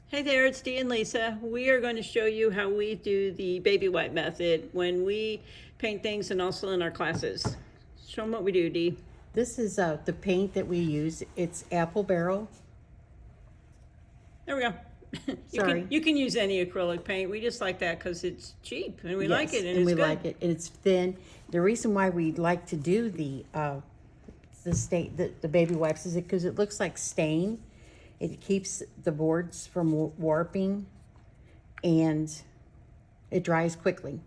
Hey there, it's Dee and Lisa. We are going to show you how we do the baby wipe method when we paint things and also in our classes. Show them what we do, Dee. This is the paint that we use. It's apple barrel. There we go. Sorry. You can use any acrylic paint. We just like that because it's cheap and we like Yes, it and it's we good. like it, and it's thin. The reason why we like to do the baby wipes is because it looks like stain. It keeps the boards from warping, and it dries quickly.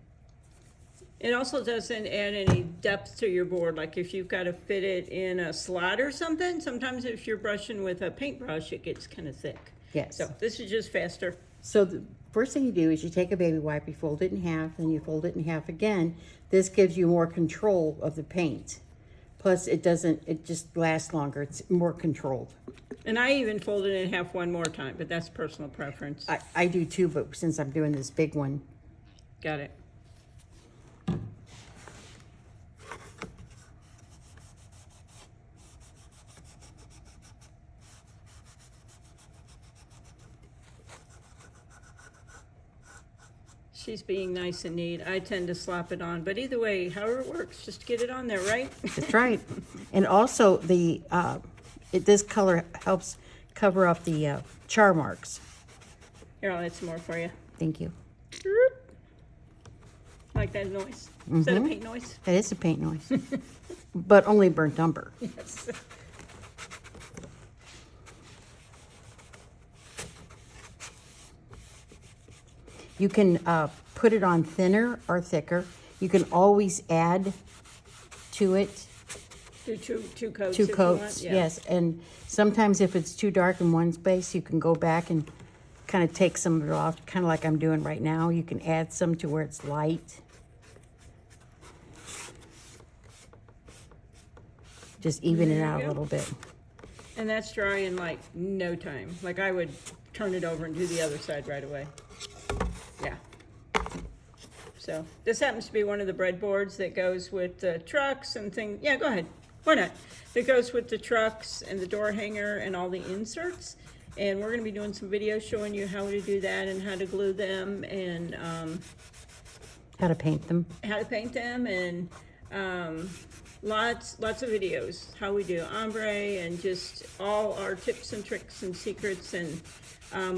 It also doesn't add any depth to your board. Like if you've got to fit it in a slot or something, sometimes if you're brushing with a paintbrush, it gets kind of thick. Yes. So this is just faster. So the first thing you do is you take a baby wipe, you fold it in half, then you fold it in half again. This gives you more control of the paint. Plus it just lasts longer. It's more controlled. And I even fold it in half one more time, but that's personal preference. I do too, but since I'm doing this big one. Got it. She's being nice and neat. I tend to slop it on, but either way, however it works, just get it on there, right? That's right. And also this color helps cover up the char marks. Here, I'll add some more for you. Thank you. Like that noise. Is that a paint noise? That is a paint noise, but only burnt umber. Yes. You can put it on thinner or thicker. You can always add to it. Do two coats. Two if you coats, want. Yeah. yes. And sometimes if it's too dark in one space, you can go back and kind of take some of it off, kind of like I'm doing right now. You can add some to where it's light. Just even it out a little bit. And that's dry in like no time. Like I would turn it over and do the other side right away. Yeah. So this happens to be one of the breadboards that goes with the trucks and things. Yeah, go ahead. Why not? It goes with the trucks and the door hanger and all the inserts. And we're going to be doing some videos showing you how to do that and how to glue them and How to paint them. and lots of videos how we do ombre and just all our tips and tricks and secrets. And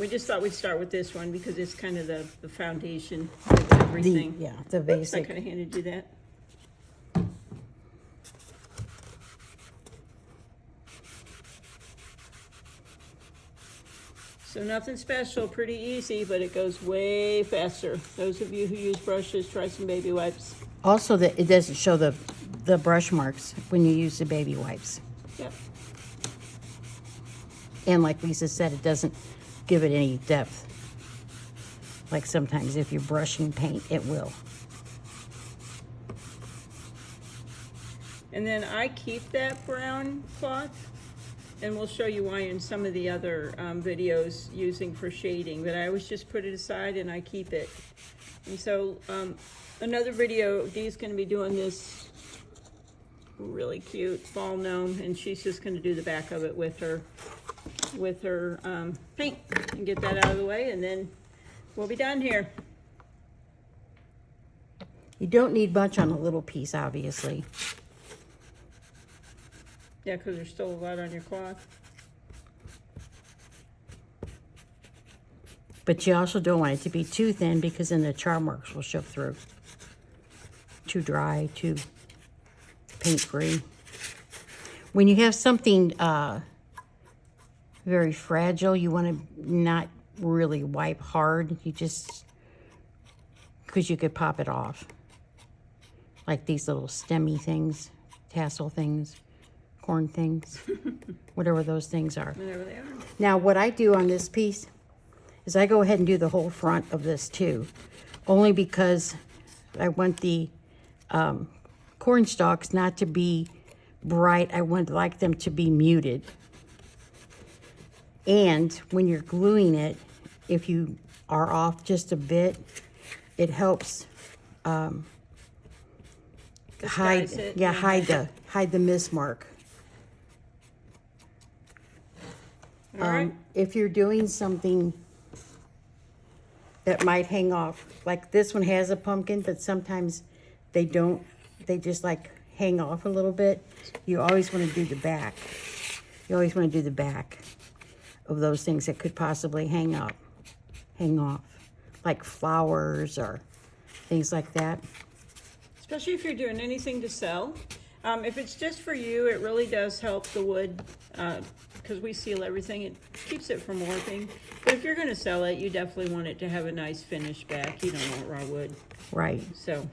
we just thought we'd start with this one because it's kind of the foundation of everything. The Oops, I basic. kind of handed you that. So nothing special, pretty easy, but it goes way faster. Those of you who use brushes, try some baby wipes. Also, that it doesn't show the brush marks when you use the baby wipes. Yep. And like Lisa said, it doesn't give it any depth. Like sometimes if you're brushing paint, it will. And then I keep that brown cloth, and we'll show you why in some of the other videos using for shading, but I always just put it aside and I keep it. And so another video, Dee's going to be doing this really cute fall gnome, and she's just going to do the back of it with her paint and get that out of the way, and then we'll be done here. You don't need much on a little piece, obviously. Yeah, because there's still a lot on your cloth. But you also don't want it to be too thin because then the char marks will show through. Too dry, too paint-free. When you have something very fragile, you want to not really wipe hard. You just, because you could pop it off. Like these little stemmy things, tassel things, corn things, whatever those things are. Whatever they are. Now, what I do on this piece is I go ahead and do the whole front of this too, only because I want the corn stalks not to be bright. I like them to be muted. And when you're gluing it, if you are off just a bit, it helps hide it, hide the mismark. All right. If you're doing something that might hang off. Like this one has a pumpkin, but sometimes they don't. They just like hang off a little bit. You always want to do the back. You always want to do the back of those things that could possibly hang off, like flowers or things like that. Especially if you're doing anything to sell. If it's just for you, it really does help the wood, because we seal everything. It keeps it from warping. But if you're going to sell it, you definitely want it to have a nice finish back. You don't want raw wood. Right. So,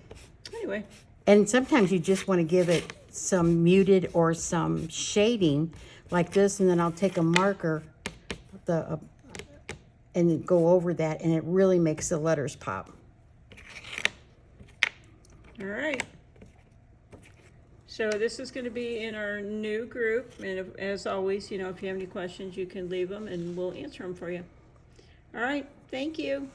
anyway. And sometimes you just want to give it some muted or some shading like this, and then I'll take a marker and go over that, and it really makes the letters pop. All right. So this is going to be in our new group, and as always, if you have any questions, you can leave them, and we'll answer them for you. All right. Thank you.